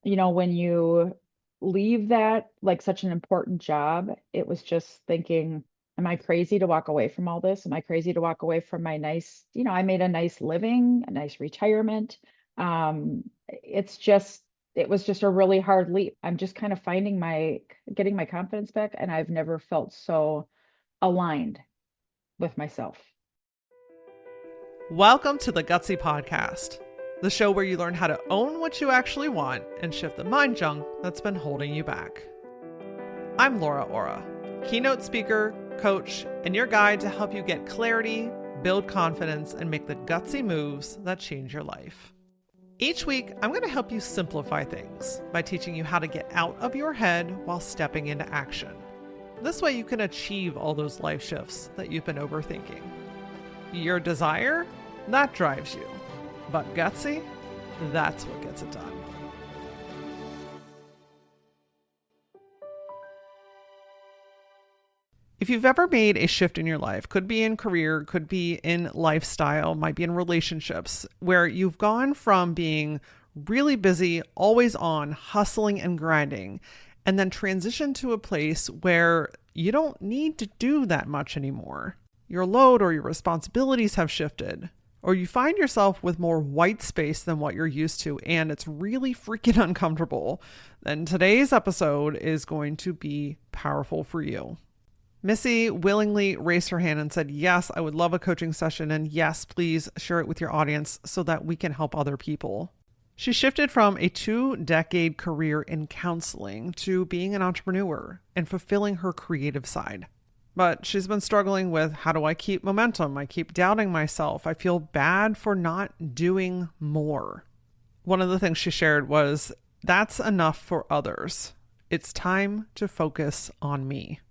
when you leave that like such an important job, it was just thinking, am I crazy to walk away from all this? Am I crazy to walk away from my nice, I made a nice living, a nice retirement. It was just a really hard leap. I'm just kind of getting my confidence back, and I've never felt so aligned with myself. Welcome to the Gutsy Podcast, the show where you learn how to own what you actually want and shift the mind junk that's been holding you back. I'm LauraAura, keynote speaker, coach, and your guide to help you get clarity, build confidence, and make the gutsy moves that change your life. Each week, I'm going to help you simplify things by teaching you how to get out of your head while stepping into action. This way you can achieve all those life shifts that you've been overthinking. Your desire? That drives you. But gutsy? That's what gets it done. If you've ever made a shift in your life, could be in career, could be in lifestyle, might be in relationships, where you've gone from being really busy, always on, hustling and grinding, and then transition to a place where you don't need to do that much anymore. Your load or your responsibilities have shifted, or you find yourself with more white space than what you're used to, and it's really freaking uncomfortable, then today's episode is going to be powerful for you. Missy willingly raised her hand and said, yes, I would love a coaching session, and yes, please share it with your audience so that we can help other people. She shifted from a 2-decade career in counseling to being an entrepreneur and fulfilling her creative side. But she's been struggling with, how do I keep momentum? I keep doubting myself. I feel bad for not doing more. One of the things she shared was, that's enough for others. It's time to focus on me.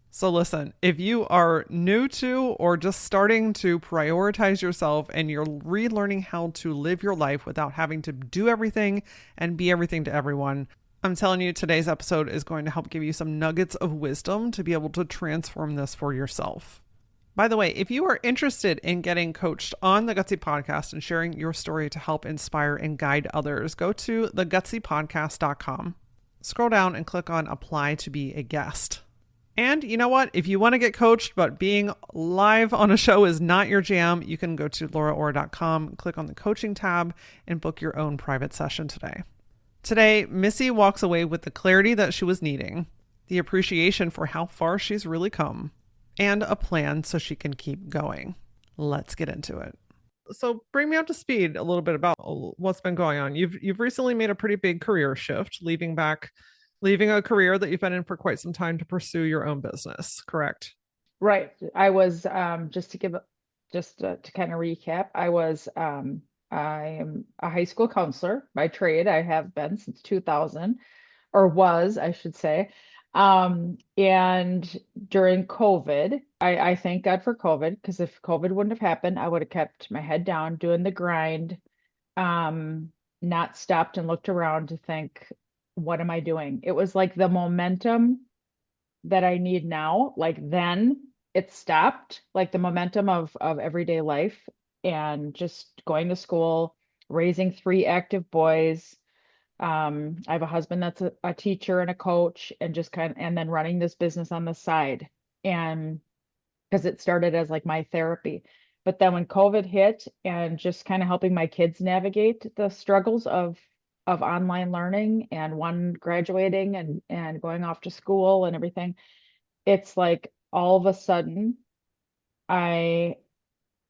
So listen, if you are new to or just starting to prioritize yourself and you're relearning how to live your life without having to do everything and be everything to everyone, I'm telling you, today's episode is going to help give you some nuggets of wisdom to be able to transform this for yourself. By the way, if you are interested in getting coached on the Gutsy Podcast and sharing your story to help inspire and guide others, go to thegutsypodcast.com. Scroll down and click on Apply to be a guest. And you know what? If you want to get coached, but being live on a show is not your jam, you can go to LauraAura.com, click on the coaching tab, and book your own private session today. Today, Missy walks away with the clarity that she was needing, the appreciation for how far she's really come, and a plan so she can keep going. Let's get into it. So bring me up to speed a little bit about what's been going on. You've recently made a pretty big career shift, leaving a career that you've been in for quite some time to pursue your own business, correct? Right. I was to kind of recap, I am a high school counselor by trade. I have been since 2000, or was, I should say. And during COVID, I thank God for COVID, because if COVID wouldn't have happened, I would have kept my head down, doing the grind, not stopped and looked around to think, what am I doing? It was like the momentum that I need now, like then it stopped, like the momentum of everyday life and just going to school, raising 3 active boys. I have a husband that's a teacher and a coach, and just and then running this business on the side. And because it started as like my therapy. But then when COVID hit, and just kind of helping my kids navigate the struggles of online learning, and one graduating and going off to school and everything, it's like all of a sudden I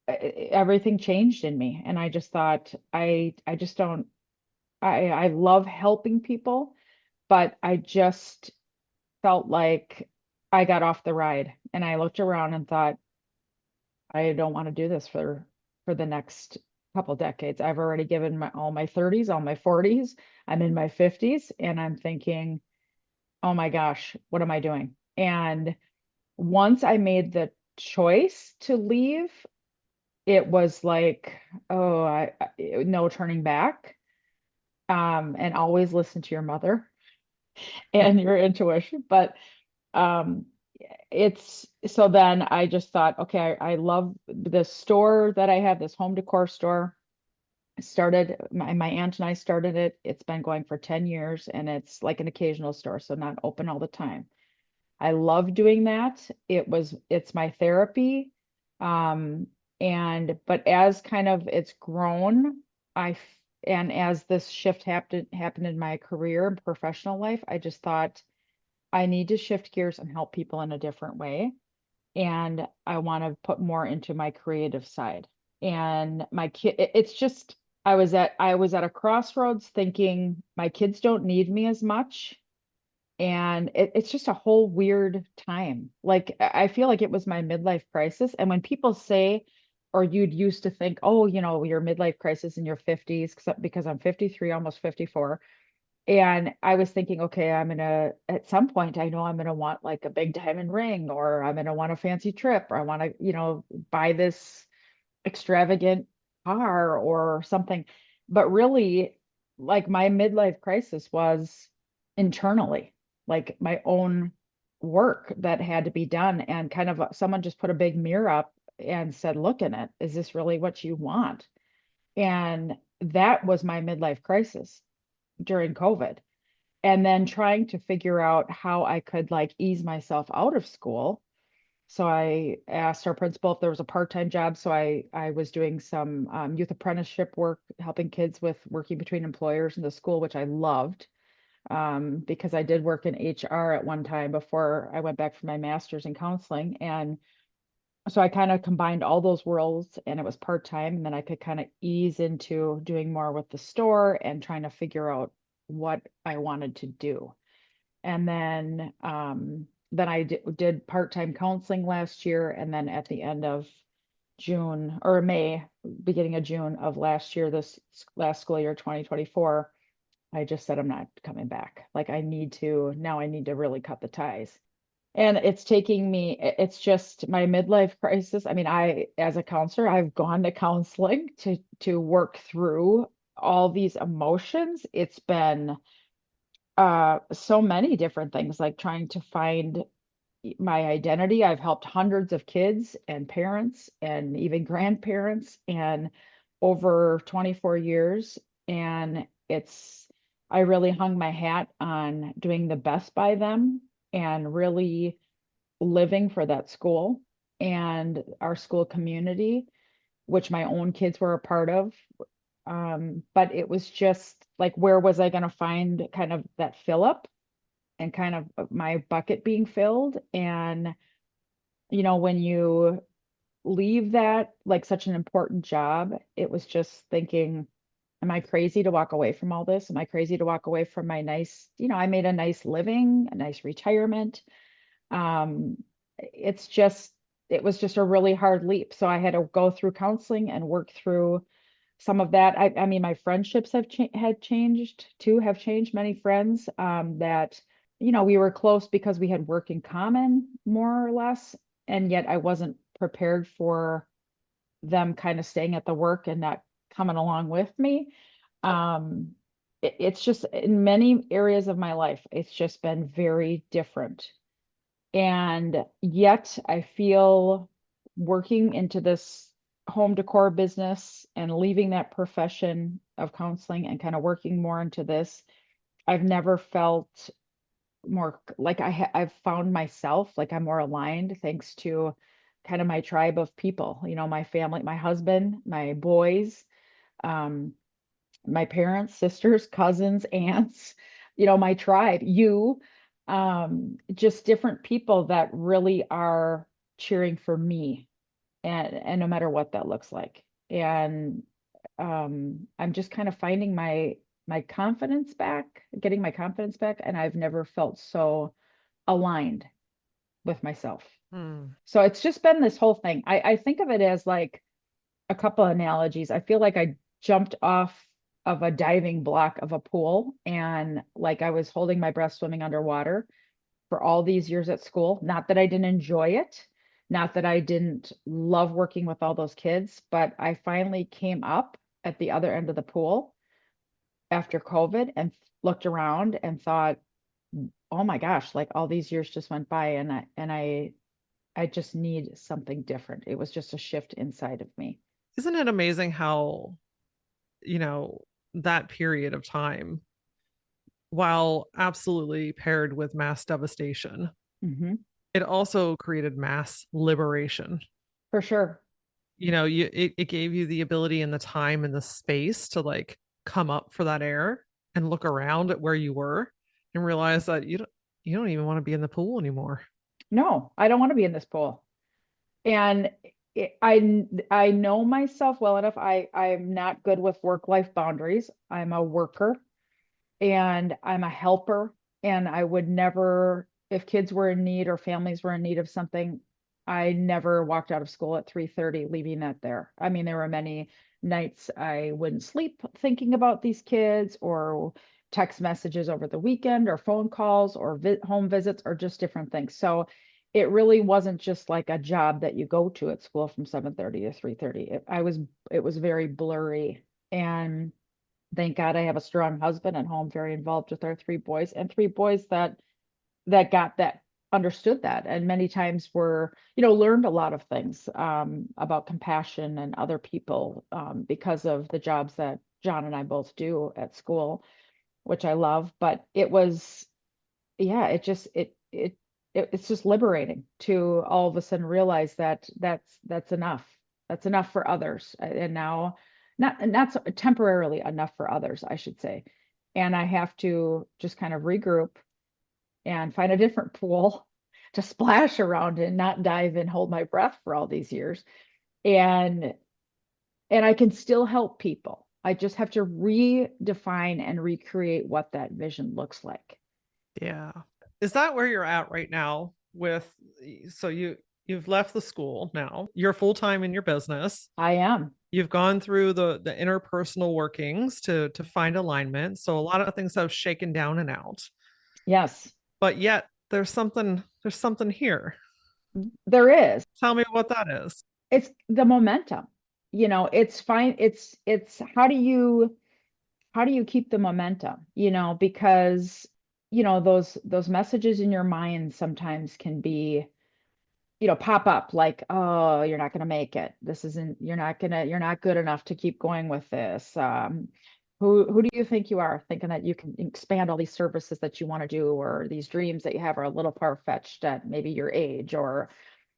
everything changed in me, and I just thought, I just don't, I love helping people, but I just felt like I got off the ride, and I looked around and thought, I don't want to do this for the next couple decades. I've already given all my 30s, all my 40s. I'm in my 50s, and I'm thinking, oh my gosh, what am I doing? And once I made the choice to leave, it was like, oh, no turning back. And always listen to your mother and your intuition. But um, it's so then I just thought, okay, I love this store that I have, this home decor store. Started my aunt and I started it. It's been going for 10 years and it's like an occasional store, so not open all the time. I love doing that. It's my therapy. Um, but as kind of it's grown, and as this shift happened in my career and professional life, I just thought I need to shift gears and help people in a different way. And I want to put more into my creative side. And my kid, it's just I was at a crossroads thinking my kids don't need me as much, and it's just a whole weird time. Like I feel like it was my midlife crisis. And when people say, or you'd used to think, oh, your midlife crisis in your 50s, because I'm 53, almost 54. And I was thinking, okay, at some point, I know I'm gonna want like a big diamond ring, or I'm gonna want a fancy trip, or I want to, buy this extravagant car or something. But really, like my midlife crisis was internally, like my own work that had to be done. And kind of someone just put a big mirror up and said, look in it. Is this really what you want? And that was my midlife crisis during COVID. And then trying to figure out how I could like ease myself out of school. So I asked our principal if there was a part-time job. So I was doing some youth apprenticeship work, helping kids with working between employers in the school, which I loved, because I did work in HR at one time before I went back for my master's in counseling. And so I kind of combined all those worlds, and it was part-time. And then I could kind of ease into doing more with the store and trying to figure out what I wanted to do. And then I did part-time counseling last year, and then at the end of June or May, beginning of June of last year, this last school year, 2024, I just said I'm not coming back. Like I need to really cut the ties. And it's taking me, it's just my midlife crisis. I mean, as a counselor, I've gone to counseling to work through all these emotions. It's been so many different things, like trying to find my identity. I've helped hundreds of kids and parents and even grandparents and over 24 years. And I really hung my hat on doing the best by them and really living for that school and our school community, which my own kids were a part of. But it was just like, where was I going to find kind of that fill up and kind of my bucket being filled? And, when you leave that, like such an important job, it was just thinking, am I crazy to walk away from all this? Am I crazy to walk away from my nice, I made a nice living, a nice retirement. Um, it's just, it was just a really hard leap. So I had to go through counseling and work through some of that. I mean, my friendships had changed too, have changed. Many friends that, we were close because we had work in common, more or less. And yet I wasn't prepared for them kind of staying at the work and not coming along with me. It's just in many areas of my life, it's just been very different. And yet I feel working into this home decor business and leaving that profession of counseling and kind of working more into this, I've never felt more like I've found myself, like I'm more aligned thanks to kind of my tribe of people, my family, my husband, my boys, um, my parents, sisters, cousins, aunts, my tribe, just different people that really are cheering for me, and no matter what that looks like. And I'm just kind of finding my confidence back, getting my confidence back, and I've never felt so aligned with myself. Hmm. So it's just been this whole thing. I think of it as like a couple of analogies. I feel like I jumped off of a diving block of a pool, and like I was holding my breath swimming underwater for all these years at school. Not that I didn't enjoy it, not that I didn't love working with all those kids, but I finally came up at the other end of the pool after COVID and looked around and thought, oh my gosh, like all these years just went by, and I just need something different. It was just a shift inside of me. Isn't it amazing how you know, that period of time, while absolutely paired with mass devastation, Hmm. it also created mass liberation. For sure. It gave you the ability and the time and the space to like come up for that air and look around at where you were and realize that you don't even want to be in the pool anymore. No, I don't want to be in this pool. And I know myself well enough. I'm not good with work-life boundaries. I'm a worker and I'm a helper. And I would never, if kids were in need or families were in need of something, I never walked out of school at 3:30, leaving that there. I mean, there were many nights I wouldn't sleep thinking about these kids, or text messages over the weekend, or phone calls, or home visits, or just different things. So it really wasn't just like a job that you go to at school from 7:30 to 3:30. It was very blurry. And thank God I have a strong husband at home, very involved with our three boys, and three boys that got that, understood that, and many times were, learned a lot of things about compassion and other people, because of the jobs that John and I both do at school, which I love. But it was, yeah, it's just liberating to all of a sudden realize that that's enough. That's enough for others. And now, not so temporarily enough for others, I should say. And I have to just kind of regroup and find a different pool to splash around in, not dive in, hold my breath for all these years. And I can still help people. I just have to redefine and recreate what that vision looks like. Yeah. Is that where you're at right now with so you've left the school now. You're full-time in your business. I am. You've gone through the interpersonal workings to find alignment. So a lot of things have shaken down and out. Yes, But yet there's something here. there is. Tell me what that is. It's the momentum. It's fine. It's how do you keep the momentum? Because those messages in your mind sometimes can be, pop up like, oh, you're not going to make it. This isn't, you're not good enough to keep going with this. Who do you think you are, thinking that you can expand all these services that you want to do, or these dreams that you have are a little far-fetched at maybe your age, or,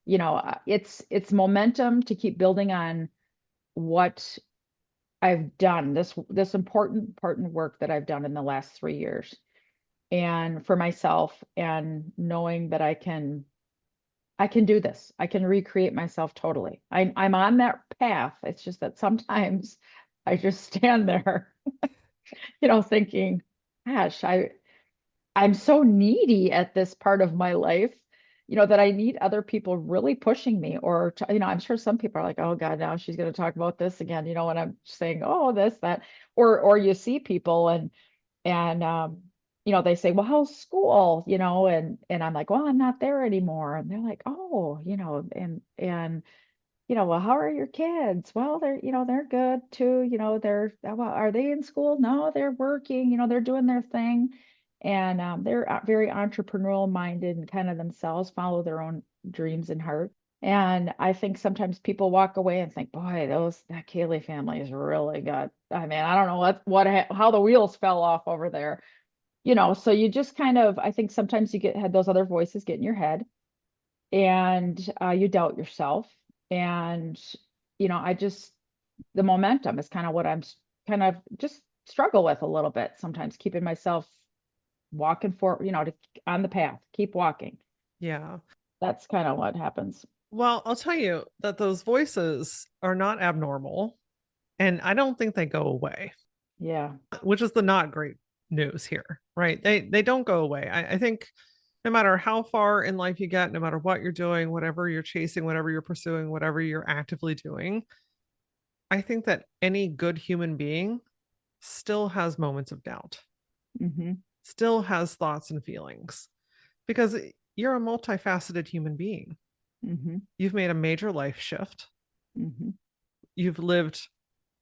it's momentum to keep building on what I've done, this important work that I've done in the last 3 years, and for myself, and knowing that I can do this. I can recreate myself totally. I'm on that path. It's just that sometimes I just stand there, thinking, gosh, I'm so needy at this part of my life, that I need other people really pushing me, or I'm sure some people are like, oh God, now she's going to talk about this again, when I'm saying, oh, this, that, or you see people, and they say, well, how's school, and I'm like, well, I'm not there anymore. And they're like, oh, and well, how are your kids? Well, they're good too. Well, are they in school? No, they're working, they're doing their thing. And they're very entrepreneurial minded, and kind of themselves follow their own dreams and heart. And I think sometimes people walk away and think, boy, that Cayley family is really good. I mean, I don't know how the wheels fell off over there. So you just kind of, I think sometimes you had those other voices get in your head, and you doubt yourself. And I just, the momentum is kind of what I'm kind of just struggle with a little bit sometimes, keeping myself walking for, on the path, keep walking. Yeah. That's kind of what happens. Well, I'll tell you that those voices are not abnormal, and I don't think they go away, Yeah. which is the not great news here, right? They don't go away. I think no matter how far in life you get, no matter what you're doing, whatever you're chasing, whatever you're pursuing, whatever you're actively doing, I think that any good human being still has moments of doubt, Hmm. still has thoughts and feelings, because you're a multifaceted human being. Hmm. You've made a major life shift. Hmm. You've lived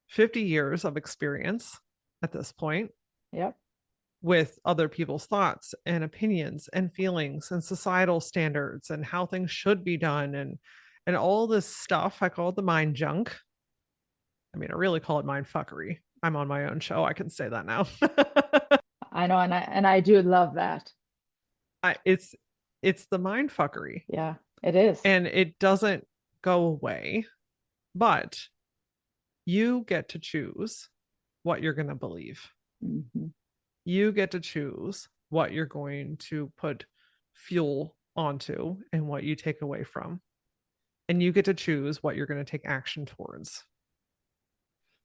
50 years of experience at this point Yep. with other people's thoughts and opinions and feelings and societal standards and how things should be done, and all this stuff. I call it the mind junk. I mean, I really call it mind fuckery. I'm on my own show. I can say that now. I know, and I do love that. It's the mind fuckery, Yeah, it is. and it doesn't go away, but you get to choose what you're going to believe. Hmm. You get to choose what you're going to put fuel onto and what you take away from. And you get to choose what you're going to take action towards.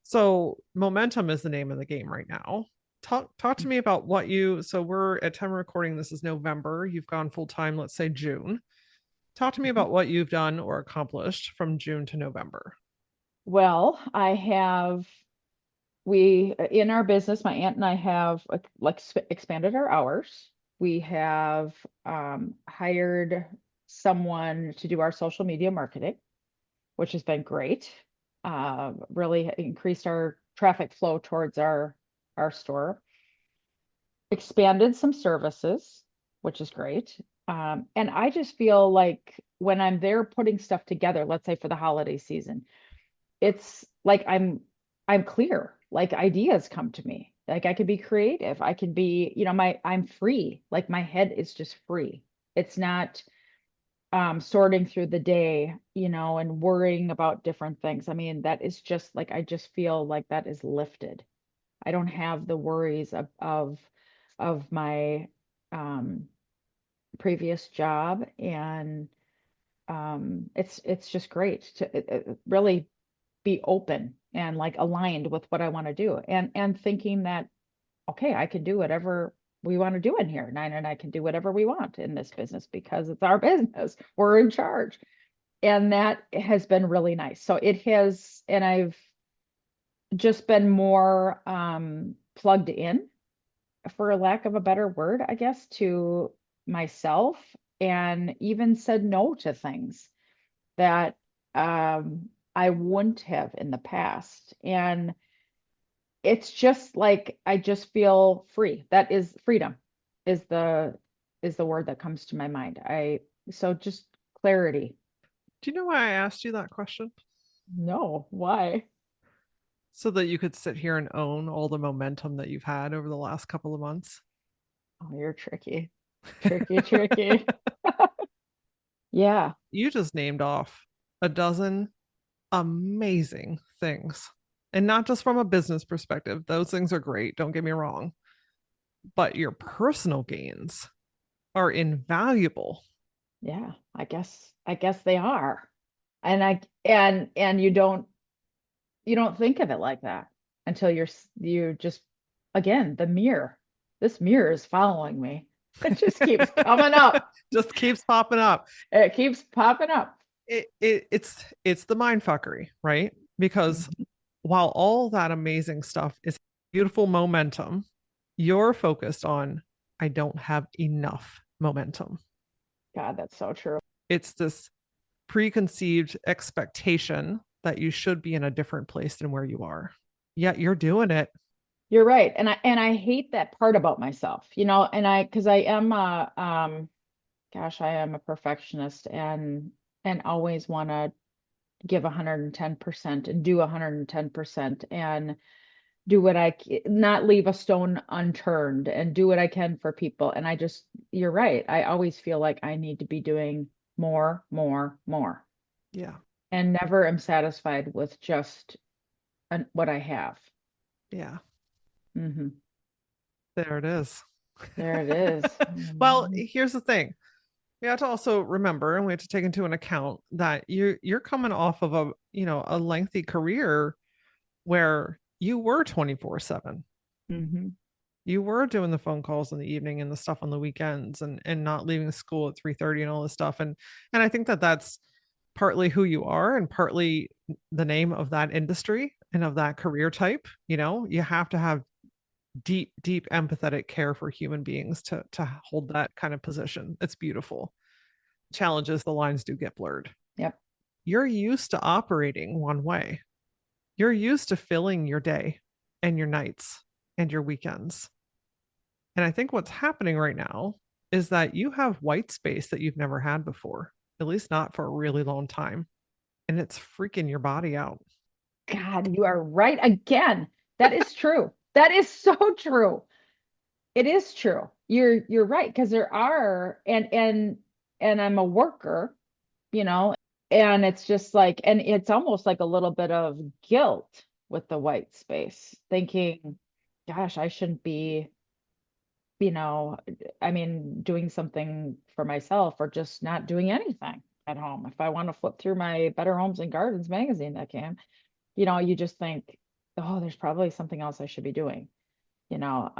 So, momentum is the name of the game right now. Talk to me about what you, so we're at time of recording, this is November. You've gone full time, let's say June. Talk to me about what you've done or accomplished from June to November. Well, we in our business, my aunt and I have expanded our hours. We have hired someone to do our social media marketing, which has been great. Really increased our traffic flow towards our store. Expanded some services, which is great. And I just feel like when I'm there putting stuff together, let's say for the holiday season, it's like I'm clear. Like ideas come to me. Like I can be creative. I can be, I'm free. Like my head is just free. It's not sorting through the day, and worrying about different things. I mean, that is just like I just feel like that is lifted. I don't have the worries of my um previous job, and it's just great to really be open and like aligned with what I want to do, and thinking that okay, I can do whatever we want to do in here. Nine and I can do whatever we want in this business because it's our business. We're in charge. And that has been really nice. So it has, and I've just been more plugged in, for a lack of a better word, I guess, to myself, and even said no to things that I wouldn't have in the past. And it's just like I just feel free. That is freedom is the word that comes to my mind. So just clarity. Do you know why I asked you that question? No, why? So that you could sit here and own all the momentum that you've had over the last couple of months. Oh, you're tricky. Tricky, tricky. Yeah. You just named off a dozen amazing things. And not just from a business perspective, those things are great, don't get me wrong, but your personal gains are invaluable. Yeah, I guess they are. And you don't think of it like that until you just again, the mirror. This mirror is following me. It just keeps coming up. Just keeps popping up. It keeps popping up. It's the mind fuckery, right? Because Mhm. while all that amazing stuff is beautiful momentum, you're focused on I don't have enough momentum. God, that's so true. It's this preconceived expectation that you should be in a different place than where you are. Yet you're doing it. You're right. And I hate that part about myself, because I am gosh, I am a perfectionist, and always want to give 110% and do 110% and do not leave a stone unturned and do what I can for people. And you're right. I always feel like I need to be doing more, more, more, Yeah. and never am satisfied with just what I have. Yeah. Hmm. There it is. There it is. Well, Mhm. here's the thing. We have to also remember, and we have to take into an account that you're coming off of a lengthy career where you were 24/7. Mhm. You were doing the phone calls in the evening and the stuff on the weekends, and not leaving school at 3:30 and all this stuff. And I think that that's partly who you are and partly the name of that industry and of that career type. You have to have deep empathetic care for human beings to hold that kind of position. It's beautiful. Challenges, the lines do get blurred. Yep. You're used to operating one way. You're used to filling your day and your nights and your weekends. And I think what's happening right now is that you have white space that you've never had before, at least not for a really long time. And it's freaking your body out. God, you are right again. That is true. That is so true. It is true. You're right, because there are, and I'm a worker, you know, and it's just like, and it's almost like a little bit of guilt with the white space, thinking, gosh, I shouldn't be, you know, I mean, doing something for myself or just not doing anything at home. If I want to flip through my Better Homes and Gardens magazine, I can, you just think, oh, there's probably something else I should be doing, you know.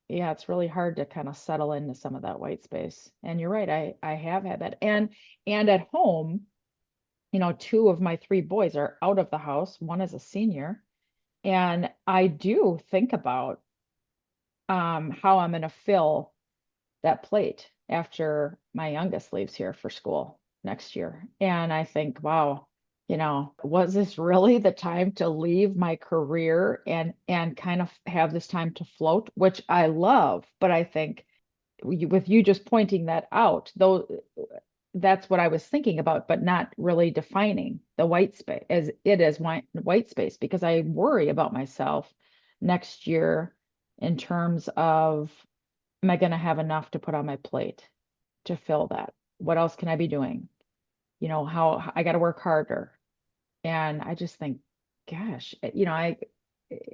Yeah, it's really hard to kind of settle into some of that white space. And you're right, I have had that. And at home, two of my three boys are out of the house. One is a senior. And I do think about how I'm going to fill that plate after my youngest leaves here for school next year. And I think, wow, was this really the time to leave my career and kind of have this time to float, which I love, but I think with you just pointing that out, though, that's what I was thinking about, but not really defining the white space as it is white space, because I worry about myself next year in terms of, am I going to have enough to put on my plate to fill that? What else can I be doing? How I got to work harder. And I just think, gosh,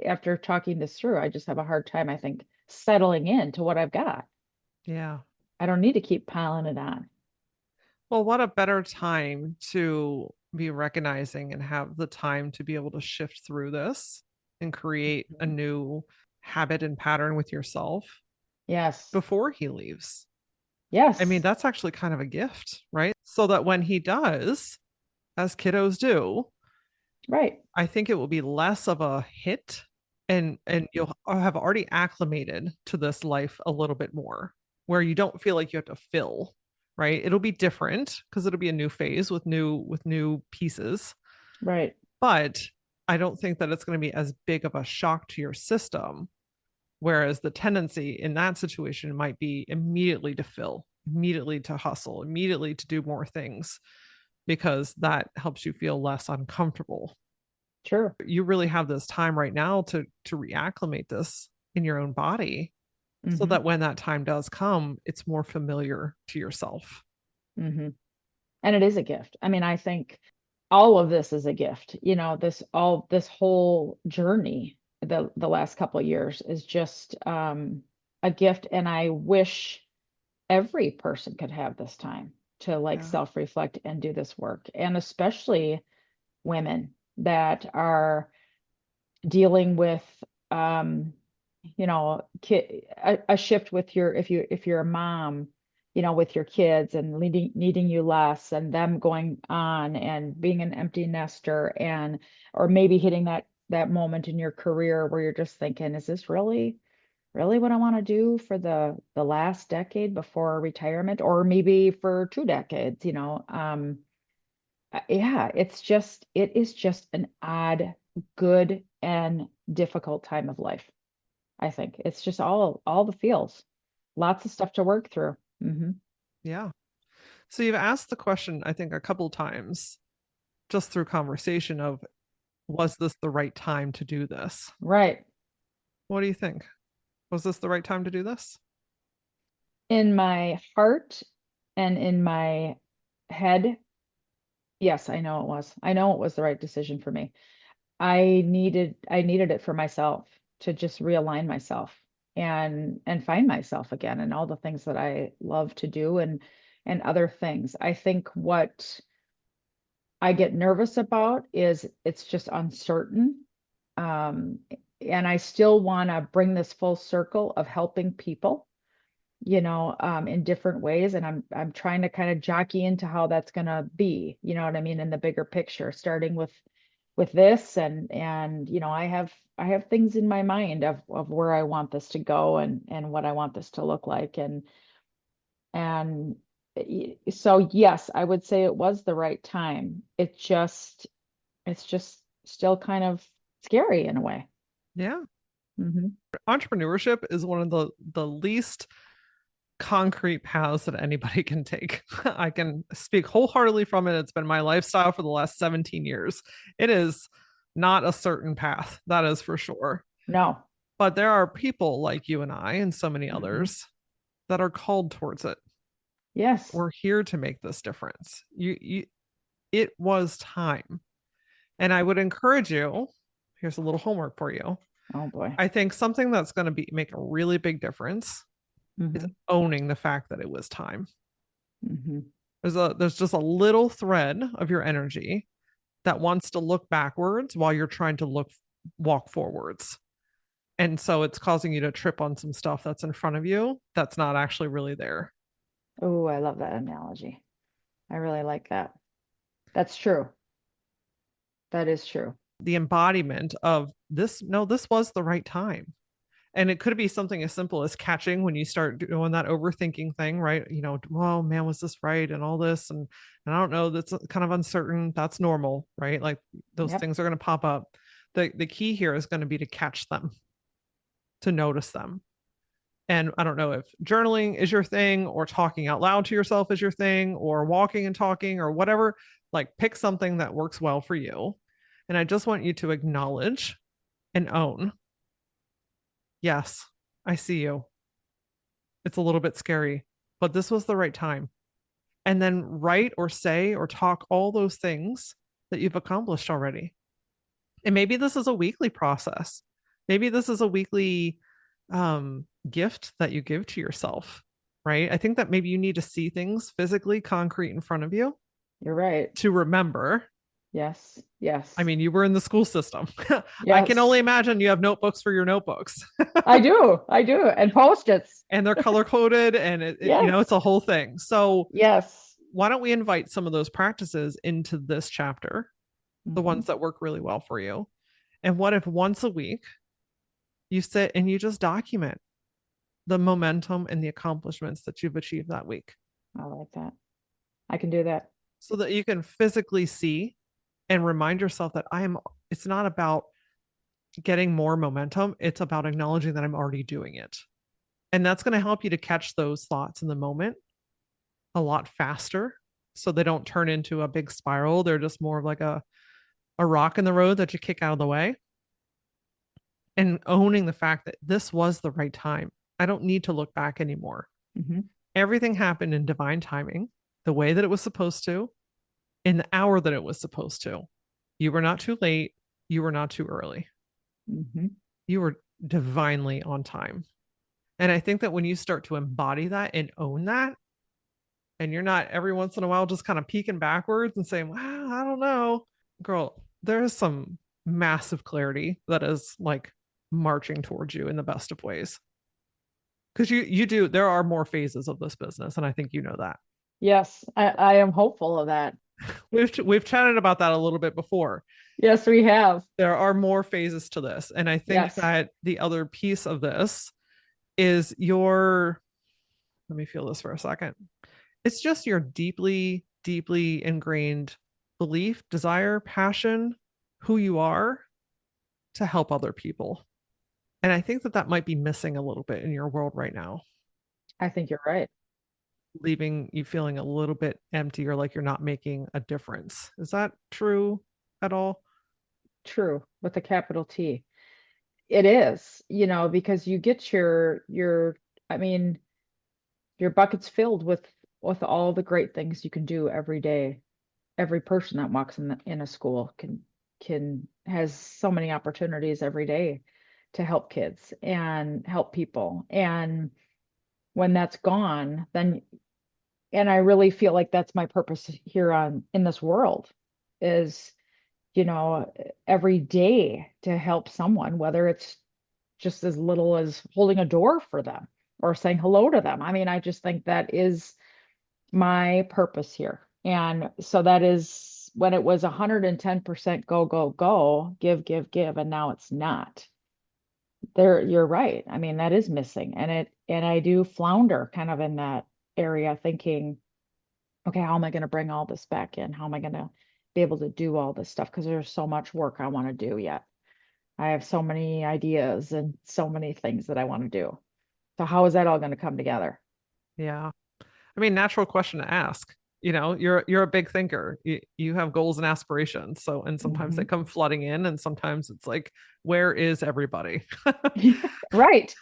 after talking this through, I just have a hard time, I think, settling into what I've got. Yeah. I don't need to keep piling it on. Well, what a better time to be recognizing and have the time to be able to shift through this and create a Mhm. new habit and pattern with yourself Yes. before he leaves. I mean, Yes. that's actually kind of a gift, right? So that when he does, as kiddos do, Right. I think it will be less of a hit and you'll have already acclimated to this life a little bit more where you don't feel like you have to fill, right? It'll be different because it'll be a new phase with new pieces, Right. but I don't think that it's going to be as big of a shock to your system. Whereas the tendency in that situation might be immediately to fill, immediately to hustle, immediately to do more things because that helps you feel less uncomfortable. Sure. You really have this time right now to reacclimate this in your own body so Hmm. that when that time does come, it's more familiar to yourself. Hmm. And it is a gift. I mean, I think all of this is a gift. This whole journey, the last couple of years is just a gift. And I wish every person could have this time to like Yeah. self-reflect and do this work. And especially women that are dealing with a shift with your, if you're a mom, with your kids and needing you less, and them going on and being an empty nester, and or maybe hitting that moment in your career where you're just thinking, is this really what I want to do for the last decade before retirement, or maybe for 2 decades, yeah, it is just an odd, good and difficult time of life. I think it's just all the feels, lots of stuff to work through. Yeah. So you've asked the question, I think, a couple times just through conversation of was this the right time to do this? Right. What do you think? Was this the right time to do this? In my heart and in my head, yes, I know it was the right decision for me. I needed it for myself, to just realign myself and find myself again, and all the things that I love to do, and other things. I think what I get nervous about is it's just uncertain. Um, and I still want to bring this full circle of helping people, in different ways. And I'm trying to kind of jockey into how that's gonna be, you know what I mean, in the bigger picture, starting with this, and I have things in my mind of where I want this to go, and what I want this to look like. And so yes, I would say it was the right time. It's just still kind of scary in a way. Yeah. Hmm. Entrepreneurship is one of the least concrete paths that anybody can take. I can speak wholeheartedly from it. It's been my lifestyle for the last 17 years. It is not a certain path. That is for sure. No. But there are people like you and I and so many Hmm. others that are called towards it. Yes. We're here to make this difference. It was time. And I would encourage you, here's a little homework for you. Oh boy. I think something that's going to be make a really big difference is Hmm. owning the fact that it was time. Hmm. There's just a little thread of your energy that wants to look backwards while you're trying to walk forwards. And so it's causing you to trip on some stuff that's in front of you that's not actually really there. Oh, I love that analogy. I really like that. That's true. That is true. The embodiment of this, no, this was the right time. And it could be something as simple as catching when you start doing that overthinking thing, right? Oh man, was this right? And all this. And I don't know, that's kind of uncertain. That's normal, right? Like those Yep. things are going to pop up. The key here is going to be to catch them, to notice them. And I don't know if journaling is your thing or talking out loud to yourself is your thing or walking and talking or whatever. Like pick something that works well for you. And I just want you to acknowledge and own, yes, I see you. It's a little bit scary, but this was the right time. And then write or say or talk all those things that you've accomplished already. And maybe this is a weekly process. Maybe this is a weekly gift that you give to yourself, right? I think that maybe you need to see things physically concrete in front of you You're right. to remember. Yes. I Yes. mean, you were in the school system. I can only Yes. imagine you have notebooks for your notebooks I do. I do. And post-its. and they're color coded and it's Yes. a whole thing. So Yes. why don't we invite some of those practices into this chapter, the Hmm. ones that work really well for you? And what if once a week you sit and you just document the momentum and the accomplishments that you've achieved that week I like that. I can do that. so that you can physically see and remind yourself that it's not about getting more momentum, it's about acknowledging that I'm already doing it. And that's going to help you to catch those thoughts in the moment a lot faster so they don't turn into a big spiral. They're just more of like a rock in the road that you kick out of the way, and owning the fact that this was the right time. I don't need to look back anymore. Hmm. Everything happened in divine timing, the way that it was supposed to, in the hour that it was supposed to. You were not too late. You were not too early. Hmm. You were divinely on time. And I think that when you start to embody that and own that, and you're not every once in a while just kind of peeking backwards and saying, wow, I don't know, girl, there's some massive clarity that is like marching towards you in the best of ways. Because you do, there are more phases of this business. And I think you know that. Yes. I am hopeful of that. We've chatted about that a little bit before. Yes, we have. There are more phases to this. And I think Yes. that the other piece of this is your, let me feel this for a second. It's just your deeply, deeply ingrained belief, desire, passion, who you are to help other people. And I think that that might be missing a little bit in your world right now, I think you're right. leaving you feeling a little bit empty or like you're not making a difference. Is that true at all? True. With a capital T. It is, because you get I mean, your bucket's filled with all the great things you can do every day. Every person that walks in a school can has so many opportunities every day to help kids and help people. And when that's gone, then and I really feel like that's my purpose here on in this world is, you know, every day to help someone, whether it's just as little as holding a door for them or saying hello to them. I mean, I just think that is my purpose here. And so that is when it was 110% go, go, go, give, and now it's not. There, you're right. I mean, that is missing. And I do flounder kind of in that area thinking, okay, how am I going to bring all this back in? How am I going to be able to do all this stuff? Because there's so much work I want to do yet. I have so many ideas and so many things that I want to do. So how is that all going to come together? Yeah. I mean, natural question to ask. You're a big thinker. You have goals and aspirations. So, and sometimes they Mhm. come flooding in, and sometimes it's like, where is everybody? Right.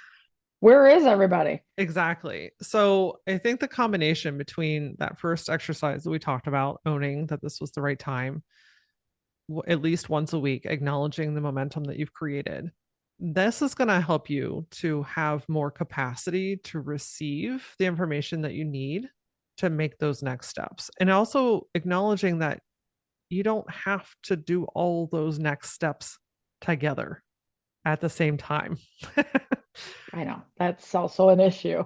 Where is everybody? Exactly. So I think the combination between that first exercise that we talked about, owning that this was the right time, at least once a week, acknowledging the momentum that you've created, this is going to help you to have more capacity to receive the information that you need to make those next steps. And also acknowledging that you don't have to do all those next steps together at the same time. I know that's also an issue.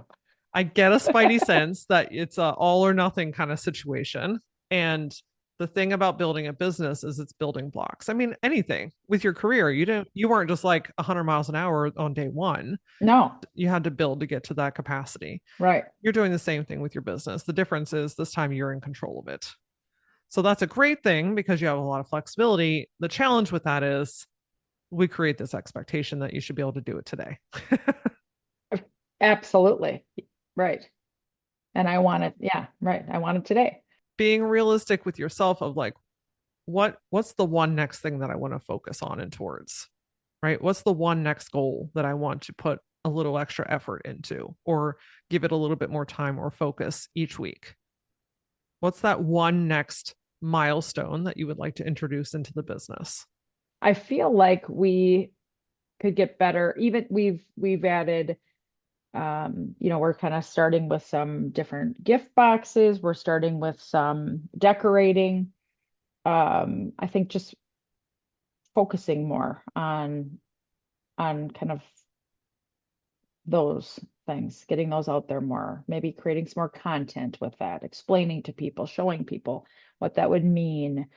I get a spidey sense that it's a all or nothing kind of situation. And the thing about building a business is it's building blocks. I mean, anything with your career, you weren't just like 100 miles an hour on day one. No, You had to build to get to that capacity. right. You're doing the same thing with your business. The difference is this time you're in control of it. So that's a great thing because you have a lot of flexibility. The challenge with that is we create this expectation that you should be able to do it today. Absolutely. Right. And I want it. Yeah, right. I want it today. Being realistic with yourself of like, what's the one next thing that I want to focus on and towards, right? What's the one next goal that I want to put a little extra effort into or give it a little bit more time or focus each week? What's that one next milestone that you would like to introduce into the business? I feel like we could get better. Even we've added we're kind of starting with some different gift boxes. We're starting with some decorating. I think just focusing more on kind of those things, getting those out there more, maybe creating some more content with that, explaining to people, showing people what that would mean.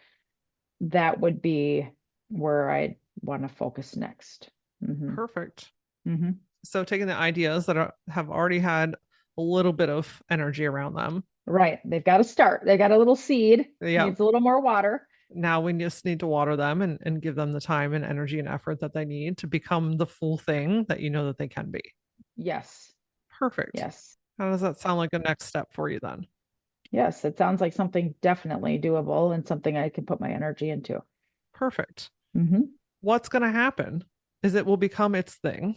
That would be where I want to focus next. Hmm. Perfect. Hmm. So taking the ideas that have already had a little bit of energy around them. Right. They've got to start. They got a little seed, Yeah. needs a little more water. Now we just need to water them and give them the time and energy and effort that they need to become the full thing that you know that they can be. Yes. Perfect. Yes. How does that sound like a next step for you then? Yes. It sounds like something definitely doable and something I can put my energy into. Perfect. Hmm. What's going to happen is it will become its thing.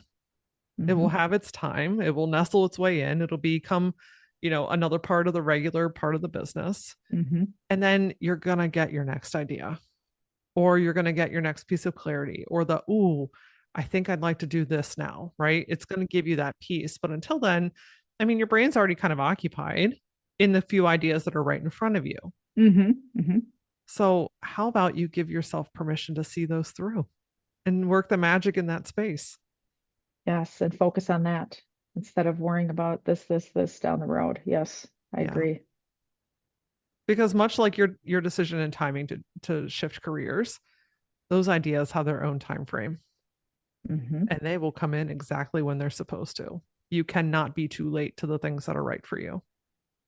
It will Hmm. have its time. It will nestle its way in. It'll become, another part of the regular part of the business. Hmm. And then you're going to get your next idea or you're going to get your next piece of clarity or ooh, I think I'd like to do this now, right? It's going to give you that piece. But until then, I mean, your brain's already kind of occupied in the few ideas that are right in front of you. Hmm. Hmm. So, how about you give yourself permission to see those through and work the magic in that space? Yes. And focus on that instead of worrying about this down the road. Yes. I Yeah. agree. Because much like your decision and timing to shift careers, those ideas have their own time frame Hmm. and they will come in exactly when they're supposed to. You cannot be too late to the things that are right for you.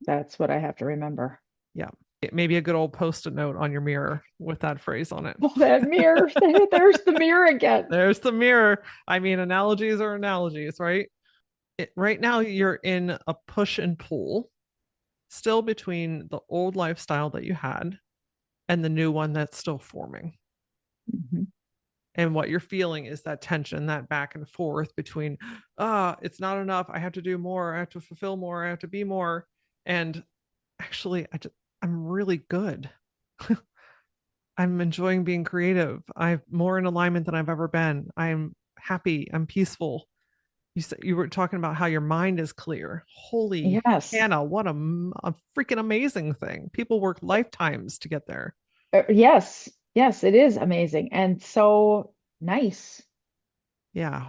That's what I have to remember. Yeah. Maybe a good old post-it note on your mirror with that phrase on it. Oh, that mirror. There's the mirror again. There's the mirror. I mean, analogies are analogies, right? Right now, you're in a push and pull still between the old lifestyle that you had and the new one that's still forming. Hmm. And what you're feeling is that tension, that back and forth between, it's not enough. I have to do more. I have to fulfill more. I have to be more. And actually, I'm really good. I'm enjoying being creative. I'm more in alignment than I've ever been. I'm happy. I'm peaceful. You were talking about how your mind is clear. Holy Yes. Hannah, what a freaking amazing thing. People work lifetimes to get there. Yes. Yes, it is amazing and so nice. Yeah.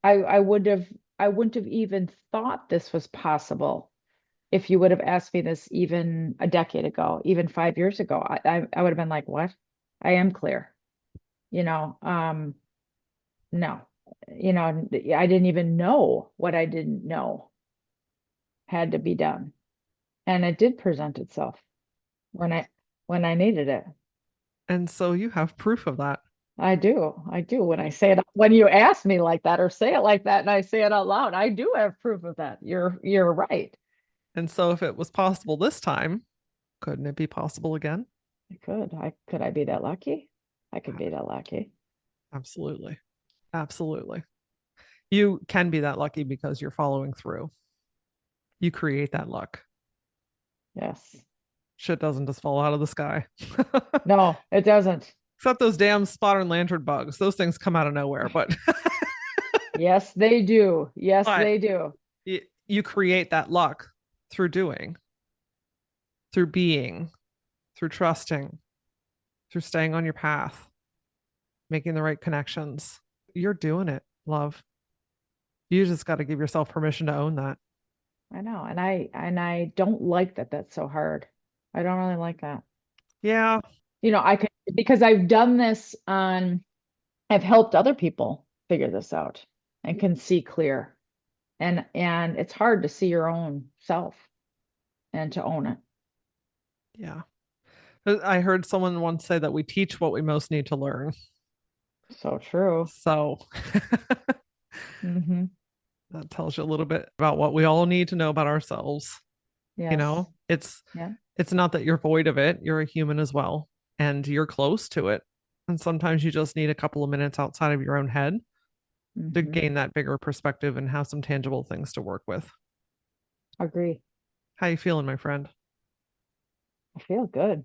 I would have I wouldn't have even thought this was possible if you would have asked me this even a decade ago, even 5 years ago. I would have been like, what? I am clear. You know, no, I didn't even know what I didn't know had to be done. And it did present itself when I needed it. And so you have proof of that. I do. I do. When I say it, when you ask me like that or say it like that and I say it out loud, I do have proof of that. You're right. And so if it was possible this time, Couldn't it be possible again? Could I be that lucky? I could be that lucky. Absolutely. Absolutely. You can be that lucky because you're following through. You create that luck. Yes. Shit doesn't just fall out of the sky. No, it doesn't. Except those damn spotter and lantern bugs. Those things come out of nowhere, but Yes, they do. Yes, but they do. you create that luck through doing, through being, through trusting, through staying on your path, making the right connections. You're doing it, love. You just got to give yourself permission to own that. I know. And I don't like that that's so hard. I don't really like that. Yeah. I could, because I've done this I've helped other people figure this out and can see clear. And it's hard to see your own self and to own it. Yeah. I heard someone once say that we teach what we most need to learn. So true. So Mm-hmm. that tells you a little bit about what we all need to know about ourselves. Yes. Yeah. It's not that you're void of it. You're a human as well, and you're close to it. And sometimes you just need a couple of minutes outside of your own head to Mm-hmm. gain that bigger perspective and have some tangible things to work with. Agree. How you feeling, my friend? I feel good.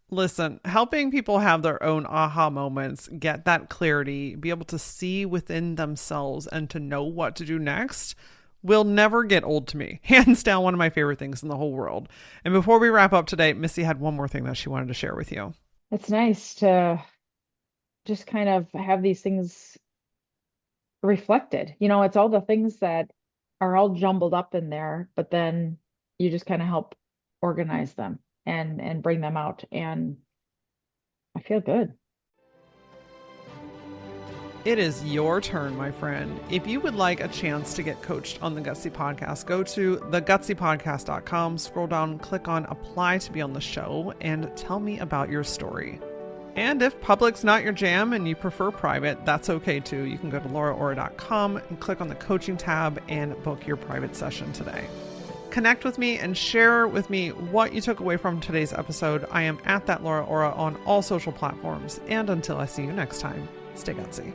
Listen, helping people have their own aha moments, get that clarity, be able to see within themselves and to know what to do next will never get old to me. Hands down, one of my favorite things in the whole world. And before we wrap up today, Missy had one more thing that she wanted to share with you. It's nice to just kind of have these things reflected. It's all the things that are all jumbled up in there, but then you just kind of help organize them and bring them out. And I feel good. It is your turn, my friend. If you would like a chance to get coached on the Gutsy Podcast, go to thegutsypodcast.com, scroll down, click on apply to be on the show, and tell me about your story. And if public's not your jam and you prefer private, that's okay too. You can go to LauraAura.com and click on the coaching tab and book your private session today. Connect with me and share with me what you took away from today's episode. I am at that LauraAura on all social platforms. And until I see you next time, stay gutsy.